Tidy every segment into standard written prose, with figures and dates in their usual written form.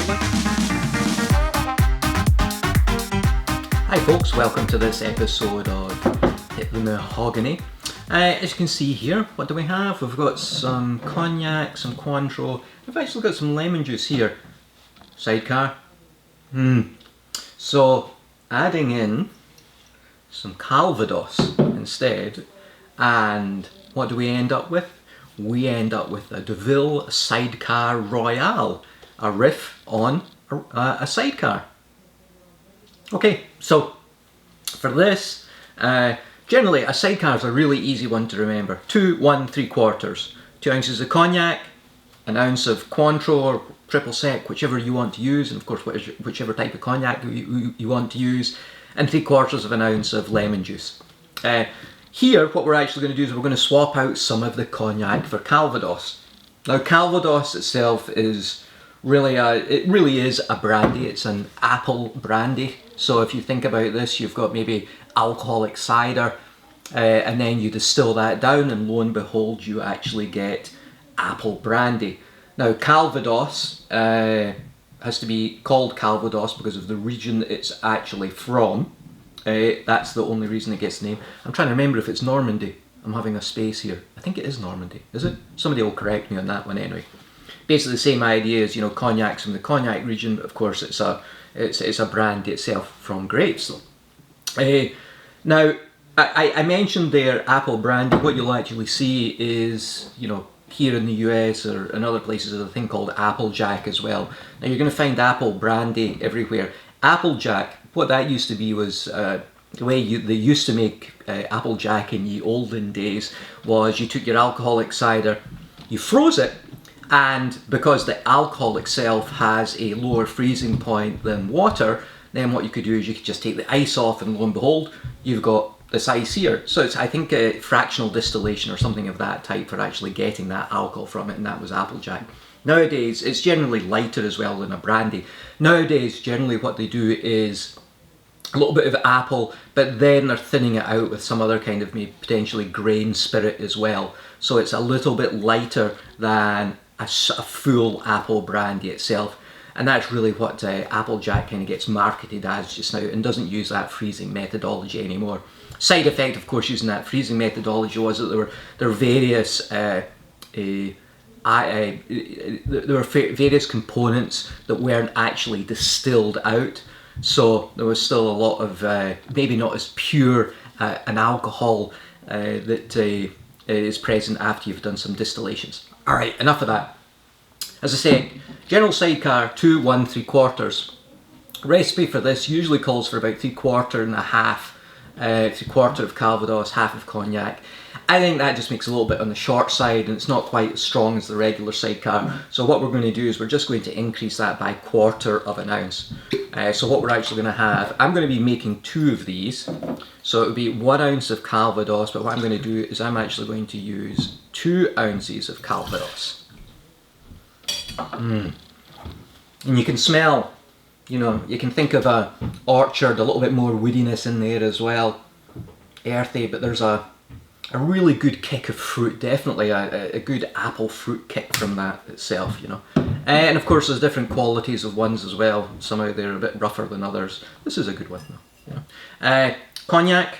Hi folks, welcome to this episode of Hit the Mahogany. As you can see here, what do we have? We've got some cognac, some Cointreau. We've actually got some lemon juice here. Sidecar. So adding in some Calvados instead, and what do we end up with? We end up with a Deauville Sidecar Royale, a riff on a sidecar. Okay, so for this, generally a sidecar is a really easy one to remember. 2, 1, 3/4. 2 ounces of cognac, an ounce of Cointreau or triple sec, whichever you want to use, and of course whichever type of cognac you want to use, and 3/4 of an ounce of lemon juice. Here, what we're actually going to do is we're going to swap out some of the cognac for Calvados. Now, Calvados itself is really it really is a brandy. It's an apple brandy. So if you think about this, you've got maybe alcoholic cider, and then you distill that down, and lo and behold, you actually get apple brandy. Now, Calvados has to be called Calvados because of the region it's actually from. That's the only reason it gets the name. I'm trying to remember if it's Normandy. I'm having a space here. I think it is Normandy. Is it? Somebody will correct me on that one anyway. Basically the same idea as, you know, cognac's from the cognac region, but of course it's a brandy itself from grapes. Now, I mentioned there apple brandy. What you'll actually see is, you know, here in the US or in other places, there's a thing called Applejack as well. Now you're going to find apple brandy everywhere. Applejack, what that used to be was the way they used to make Applejack in the olden days was you took your alcoholic cider, you froze it, and because the alcohol itself has a lower freezing point than water, then what you could do is you could just take the ice off, and lo and behold, you've got this ice here. So it's, I think, a fractional distillation or something of that type for actually getting that alcohol from it, and that was Applejack. Nowadays, it's generally lighter as well than a brandy. Nowadays, generally what they do is a little bit of apple, but then they're thinning it out with some other kind of maybe potentially grain spirit as well. So it's a little bit lighter than a full apple brandy itself. And that's really what Applejack kind of gets marketed as just now, and doesn't use that freezing methodology anymore. Side effect, of course, using that freezing methodology was that there were various various components that weren't actually distilled out. So there was still a lot of maybe not as pure an alcohol that is present after you've done some distillations. All right, enough of that. As I say, general sidecar 2, 1, 3/4. Recipe for this usually calls for about 3/4 and a half, 3/4 of Calvados, half of cognac. I think that just makes a little bit on the short side, and it's not quite as strong as the regular sidecar. So what we're going to do is we're just going to increase that by 1/4 of an ounce. So what we're actually going to have, I'm going to be making 2 of these. So it would be 1 ounce of Calvados, but what I'm going to do is I'm actually going to use 2 ounces of Calvados. And you can smell, you know, you can think of a orchard, a little bit more woodiness in there as well. Earthy, but there's a really good kick of fruit, definitely a good apple fruit kick from that itself, you know. And of course there's different qualities of ones as well. Some out there are a bit rougher than others. This is a good one though. You know. Cognac,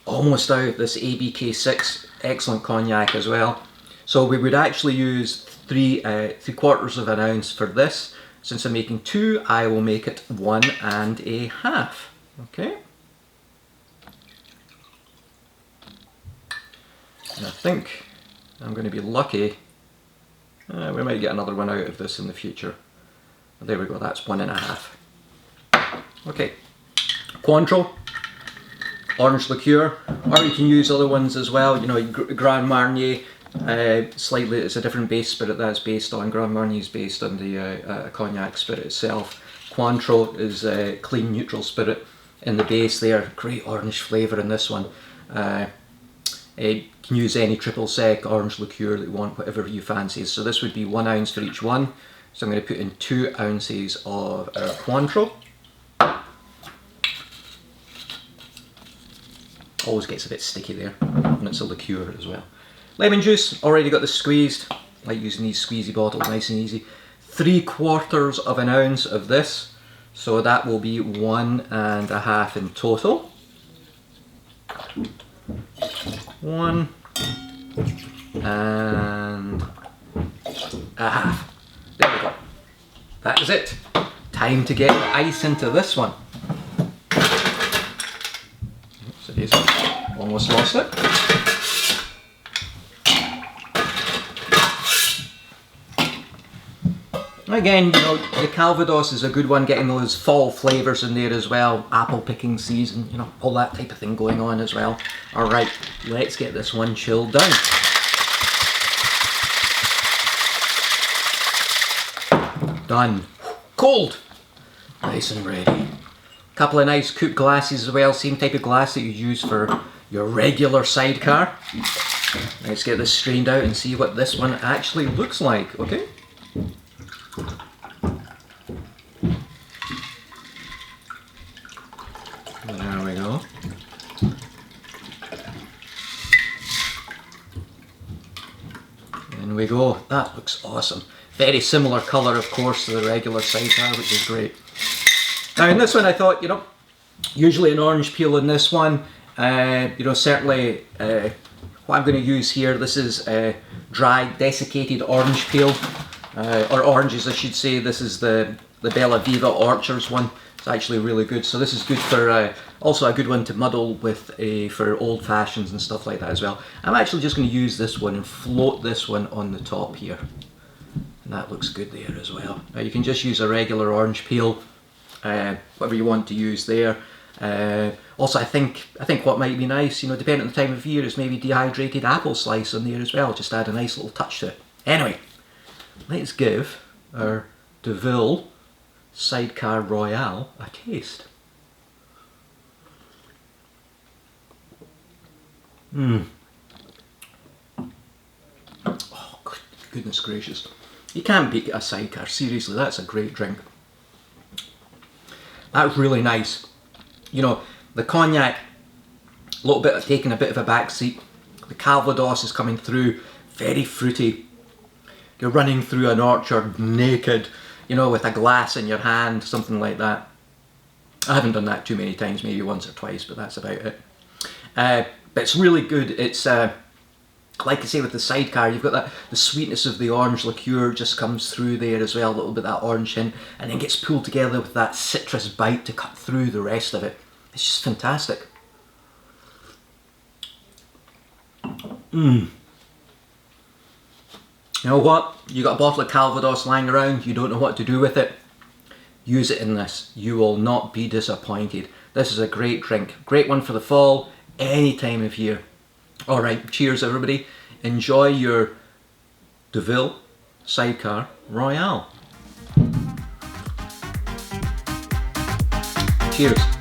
almost out. This ABK6, excellent cognac as well. So we would actually use 3/4 of an ounce for this. Since I'm making 2, I will make it 1 1/2. Okay. And I think I'm going to be lucky. We might get another one out of this in the future. There we go, that's 1 1/2. Okay. Cointreau, orange liqueur, or you can use other ones as well. You know, Grand Marnier, slightly, it's a different base spirit that's based on. Grand Marnier is based on the cognac spirit itself. Cointreau is a clean neutral spirit in the base there. Great orange flavour in this one. You can use any triple sec orange liqueur that you want, whatever you fancy. So this would be 1 ounce for each one. So I'm going to put in 2 ounces of our Cointreau. Always gets a bit sticky there, and it's a liqueur as well. Lemon juice, already got this squeezed. I like using these squeezy bottles, nice and easy. 3/4 of an ounce of this, so that will be 1.5 in total. 1.5. There we go. That is it. Time to get the ice into this one. Oops, it is. Almost lost it. Again, you know, the Calvados is a good one, getting those fall flavours in there as well. Apple picking season, you know, all that type of thing going on as well. Alright, let's get this one chilled down. Done. Cold. Nice and ready. Couple of nice coupe glasses as well, same type of glass that you use for your regular sidecar. Let's get this strained out and see what this one actually looks like, okay? There we go. In we go. That looks awesome. Very similar colour, of course, to the regular sidecar, which is great. Now in this one I thought, you know, usually an orange peel in this one. You know, certainly what I'm going to use here, this is dry desiccated orange peel, or oranges I should say. This is the Bella Viva Orchards one. It's actually really good. So this is good for, also a good one to muddle with for old fashions and stuff like that as well. I'm actually just going to use this one and float this one on the top here. And that looks good there as well. Now you can just use a regular orange peel, whatever you want to use there. Also I think what might be nice, you know, depending on the time of year, is maybe dehydrated apple slice on there as well. Just add a nice little touch to it. Anyway, let's give our Deauville Sidecar Royale a taste. Oh, goodness gracious. You can't beat a sidecar, seriously, that's a great drink. That's really nice. You know, the cognac, a little bit of taking a bit of a back seat. The Calvados is coming through, very fruity. You're running through an orchard naked, you know, with a glass in your hand, something like that. I haven't done that too many times, maybe once or twice, but that's about it. But it's really good. It's, like I say, with the sidecar, you've got that, the sweetness of the orange liqueur just comes through there as well, a little bit of that orange hint, and then gets pulled together with that citrus bite to cut through the rest of it. It's just fantastic. You know what? You got a bottle of Calvados lying around, you don't know what to do with it. Use it in this. You will not be disappointed. This is a great drink. Great one for the fall, any time of year. Alright, cheers everybody. Enjoy your Deauville Sidecar Royale. Cheers.